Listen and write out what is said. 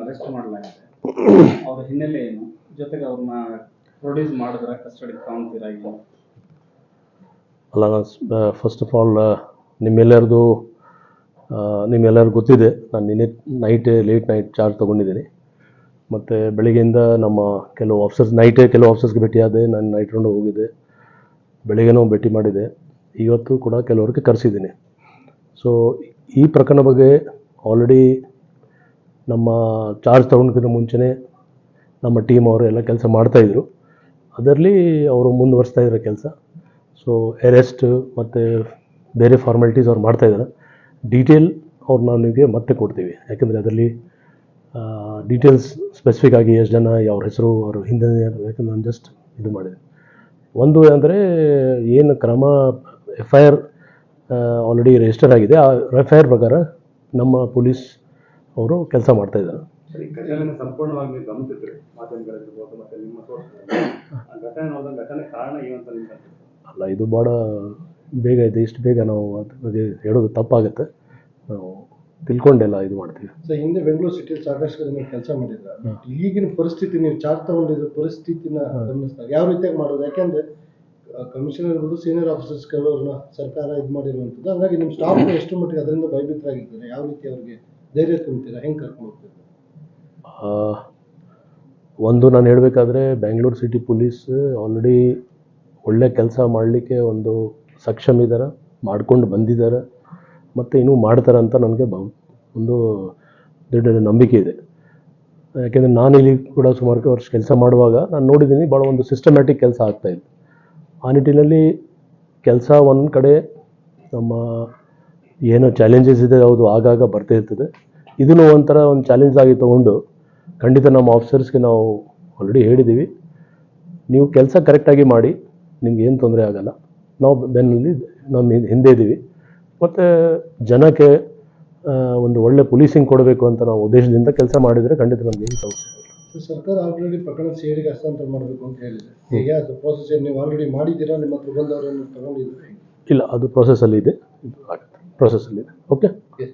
Arrest ಮಾಡಲಾಗಿದೆ. ಅವರ ಹಿನ್ನೆಲೆ ಏನು, ಜೊತೆಗೆ ಅವ್ರನ್ನ ಪ್ರೊಡ್ಯೂಸ್ ಮಾಡಿದ್ರೆ ಕಸ್ಟಡಿ ತಗೊಂತೀರಾ ಏನು? ಅಲ್ಲ, ಫಸ್ಟ್ ಆಫ್ ಆಲ್ ನಿಮ್ಮೆಲ್ಲರಿಗೂ ಗೊತ್ತಿದೆ, ನಾನು ನಿನ್ನೆ ಲೇಟ್ ನೈಟ್ ಚಾರ್ಜ್ ತೊಗೊಂಡಿದ್ದೀನಿ. ಮತ್ತು ಬೆಳಿಗ್ಗೆಯಿಂದ ನಮ್ಮ ಕೆಲವು ಆಫೀಸರ್ಸ್ಗೆ ಭೇಟಿಯಾದೆ, ನಾನು ನೈಟ್ ರೌಂಡ್ ಹೋಗಿದ್ದೆ, ಬೆಳಿಗ್ಗೆನೂ ಭೇಟಿ ಮಾಡಿದೆ, ಇವತ್ತು ಕೂಡ ಕೆಲವ್ರಿಗೆ ಕರೆಸಿದ್ದೀನಿ. ಸೊ ಈ ಪ್ರಕರಣ ಬಗ್ಗೆ ಆಲ್ರೆಡಿ ನಮ್ಮ ಚಾರ್ಜ್ ತೊಗೊಂಡ್ಕಿಂತ ಮುಂಚೆನೇ ನಮ್ಮ ಟೀಮ್ ಅವರು ಎಲ್ಲ ಕೆಲಸ ಮಾಡ್ತಾಯಿದ್ರು. ಅದರಲ್ಲಿ ಅವರು ಮುಂದುವರಿಸ್ತಾ ಇದ್ದಾರೆ ಕೆಲಸ. ಸೊ ಅರೆಸ್ಟ್ ಮತ್ತು ಬೇರೆ ಫಾರ್ಮಾಲಿಟೀಸ್ ಅವ್ರು ಮಾಡ್ತಾಯಿದ್ದಾರೆ. ಡೀಟೇಲ್ ಅವ್ರನ್ನ ನಿಮಗೆ ಮತ್ತೆ ಕೊಡ್ತೀವಿ, ಯಾಕೆಂದರೆ ಅದರಲ್ಲಿ ಡೀಟೇಲ್ಸ್ ಸ್ಪೆಸಿಫಿಕ್ ಆಗಿ ಎಷ್ಟು ಜನ, ಅವ್ರ ಹೆಸರು, ಅವ್ರ ಹಿಂದೆ, ಯಾಕಂದ್ರೆ ನಾನು ಜಸ್ಟ್ ಇದು ಮಾಡಿದೆ. ಒಂದು ಅಂದರೆ ಏನು ಕ್ರಮ FIR ಆಲ್ರೆಡಿ ರಿಜಿಸ್ಟರ್ ಆಗಿದೆ. ಆ FIR ಪ್ರಕಾರ ನಮ್ಮ ಪೊಲೀಸ್ ಅವರು ಕೆಲಸ ಮಾಡ್ತಾಯಿದ್ದಾರೆ. ಸಂಪೂರ್ಣವಾಗಿ ಗಮನಿಸಿದ್ರೆ ಮಾಧ್ಯಮಗಳಿರ್ಬೋದು ಮತ್ತು ನಿಮ್ಮ ಘಟನೆ ಕಾರಣ ಏನಂತ ನಿಮ್ಗೆ? ಅಲ್ಲ, ಇದು ಭಾಳ ಬೇಗ ಇದೆ, ಇಷ್ಟು ಬೇಗ ನಾವು ಅದ್ರ ಬಗ್ಗೆ ಹೇಳೋದು ತಪ್ಪಾಗುತ್ತೆ. ನಾವು ತಿಳ್ಕೊಂಡೆಲ್ಲ ಇದು ಮಾಡ್ತೀವಿ. ಸೊ ಹಿಂದೆ ಬೆಂಗಳೂರು ಸಿಟಿಯಲ್ಲಿ ಸಾಕಷ್ಟು ಕಡೆ ನೀವು ಕೆಲಸ ಮಾಡಿದ್ರೆ, ಈಗಿನ ಪರಿಸ್ಥಿತಿ, ನೀವು ಚಾರ್ಜ್ ತಗೊಂಡಿರೋ ಪರಿಸ್ಥಿತಿನ ಗಮನಿಸಿದಾಗ ಯಾವ ರೀತಿಯಾಗಿ ಮಾಡೋದು? ಯಾಕೆಂದರೆ ಕಮಿಷನರ್ ಇರ್ಬೋದು, ಸೀನಿಯರ್ ಆಫೀಸರ್ಸ್ ಕೆಲವ್ರನ್ನ ಸರ್ಕಾರ ಇದು ಮಾಡಿರುವಂಥದ್ದು. ಹಾಗಾಗಿ ನಿಮ್ಮ ಸ್ಟಾಫ್ ಎಷ್ಟು ಮಟ್ಟಿಗೆ ಅದರಿಂದ ಭಯಭೀತರಾಗಿರ್ತಾರೆ? ಯಾವ ರೀತಿ ಅವ್ರಿಗೆ ಧೈರ್ಯ ತುಂಬ್ತೀರಾ? ಹೆಂಗೆ ಕರ್ಕೊಂಡು ಹೋಗ್ತೀರಾ? ಒಂದು ನಾನು ಹೇಳಬೇಕಾದ್ರೆ ಬೆಂಗಳೂರು ಸಿಟಿ ಪೊಲೀಸ್ ಆಲ್ರೆಡಿ ಒಳ್ಳೆ ಕೆಲಸ ಮಾಡಲಿಕ್ಕೆ ಒಂದು ಸಕ್ಷಮ ಇದ್ದಾರೆ, ಮಾಡ್ಕೊಂಡು ಬಂದಿದ್ದಾರೆ, ಮತ್ತು ಇನ್ನೂ ಮಾಡ್ತಾರೆ ಅಂತ ನನಗೆ ಒಂದು ದೊಡ್ಡ ನಂಬಿಕೆ ಇದೆ. ಯಾಕೆಂದರೆ ನಾನು ಇಲ್ಲಿ ಕೂಡ ಸುಮಾರು ವರ್ಷ ಕೆಲಸ ಮಾಡುವಾಗ ನಾನು ನೋಡಿದ್ದೀನಿ, ಭಾಳ ಒಂದು ಸಿಸ್ಟಮ್ಯಾಟಿಕ್ ಕೆಲಸ ಆಗ್ತಾಯಿದೆ. ಆ ನಿಟ್ಟಿನಲ್ಲಿ ಕೆಲಸ ಒಂದು ಕಡೆ ನಮ್ಮ ಏನೋ ಚಾಲೆಂಜಸ್ ಇದೆ, ಹೌದು, ಆಗಾಗ ಬರ್ತಾ ಇರ್ತದೆ. ಇದನ್ನು ಒಂಥರ ಒಂದು ಚಾಲೆಂಜ್ ಆಗಿ ತೊಗೊಂಡು ಖಂಡಿತ ನಮ್ಮ ಆಫೀಸರ್ಸ್ಗೆ ನಾವು ಆಲ್ರೆಡಿ ಹೇಳಿದ್ದೀವಿ, ನೀವು ಕೆಲಸ ಕರೆಕ್ಟಾಗಿ ಮಾಡಿ, ನಿಮ್ಗೆ ಏನು ತೊಂದರೆ ಆಗೋಲ್ಲ, ನಾವು ನಮ್ಮ ಹಿಂದೆ ಇದ್ದೀವಿ. ಮತ್ತು ಜನಕ್ಕೆ ಒಂದು ಒಳ್ಳೆ ಪೊಲೀಸಿಂಗ್ ಕೊಡಬೇಕು ಅಂತ ನಾವು ಉದ್ದೇಶದಿಂದ ಕೆಲಸ ಮಾಡಿದರೆ ಖಂಡಿತ ನಮ್ಗೆ ಏನು ಸಮಸ್ಯೆ ಇಲ್ಲ. ಸರ್ಕಾರ ಆಲ್ರೆಡಿ ಪ್ರಕರಣ CIDಗೆ ಹಸ್ತಾಂತರ ಮಾಡಬೇಕು ಅಂತ ಹೇಳಿದೆ. ಹೇಗೆ ಅದು ಪ್ರೋಸೆಸ್ ನೀವು ಆಲ್ರೆಡಿ ಮಾಡಿದ್ದೀರಾ? ನಿಮ್ಮ ಹತ್ರ ಬಂದವರನ್ನು ತಗೊಂಡಿದ್ದೀರಾ? ಇಲ್ಲ, ಅದು ಪ್ರೊಸೆಸ್ಸಲ್ಲಿ ಇದೆ, ಆಗುತ್ತೆ, ಪ್ರೊಸೆಸ್ಸಲ್ಲಿದೆ. ಓಕೆ.